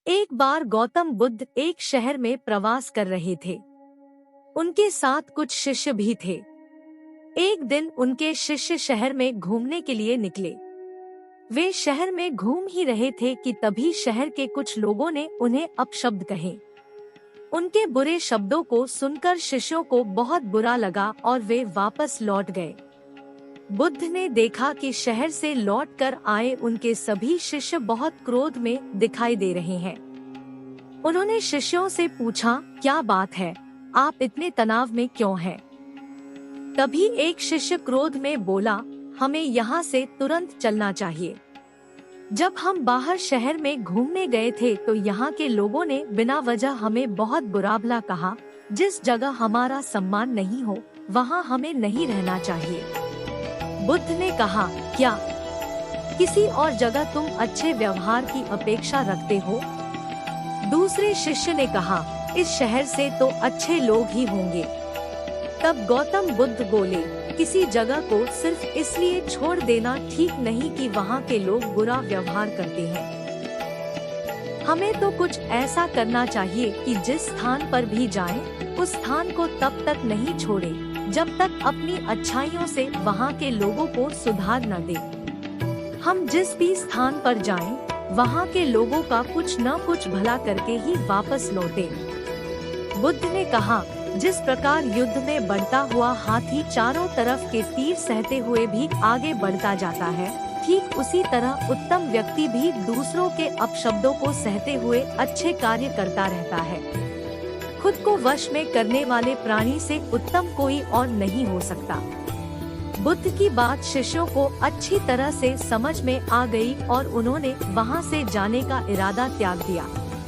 एक बार गौतम बुद्ध एक शहर में प्रवास कर रहे थे। उनके साथ कुछ शिष्य भी थे। एक दिन उनके शिष्य शहर में घूमने के लिए निकले। वे शहर में घूम ही रहे थे कि तभी शहर के कुछ लोगों ने उन्हें अपशब्द कहे। उनके बुरे शब्दों को सुनकर शिष्यों को बहुत बुरा लगा और वे वापस लौट गए। बुद्ध ने देखा कि शहर से लौटकर आए उनके सभी शिष्य बहुत क्रोध में दिखाई दे रहे हैं। उन्होंने शिष्यों से पूछा, क्या बात है, आप इतने तनाव में क्यों हैं? तभी एक शिष्य क्रोध में बोला, हमें यहाँ से तुरंत चलना चाहिए। जब हम बाहर शहर में घूमने गए थे तो यहाँ के लोगों ने बिना वजह हमें बहुत बुरा भला कहा। जिस जगह हमारा सम्मान नहीं हो वहाँ हमें नहीं रहना चाहिए। बुद्ध ने कहा, क्या किसी और जगह तुम अच्छे व्यवहार की अपेक्षा रखते हो? दूसरे शिष्य ने कहा, इस शहर से तो अच्छे लोग ही होंगे। तब गौतम बुद्ध बोले, किसी जगह को सिर्फ इसलिए छोड़ देना ठीक नहीं कि वहाँ के लोग बुरा व्यवहार करते हैं। हमें तो कुछ ऐसा करना चाहिए कि जिस स्थान पर भी जाएं, उस स्थान को तब तक नहीं छोड़ें जब तक अपनी अच्छाइयों से वहाँ के लोगों को सुधार न दे। हम जिस भी स्थान पर जाएं, वहाँ के लोगों का कुछ न कुछ भला करके ही वापस लौटें। बुद्ध ने कहा, जिस प्रकार युद्ध में बढ़ता हुआ हाथी चारों तरफ के तीर सहते हुए भी आगे बढ़ता जाता है, ठीक उसी तरह उत्तम व्यक्ति भी दूसरों के अपशब्दों को सहते हुए अच्छे कार्य करता रहता है। खुद को वश में करने वाले प्राणी से उत्तम कोई और नहीं हो सकता। बुद्ध की बात शिष्यों को अच्छी तरह से समझ में आ गई और उन्होंने वहां से जाने का इरादा त्याग दिया।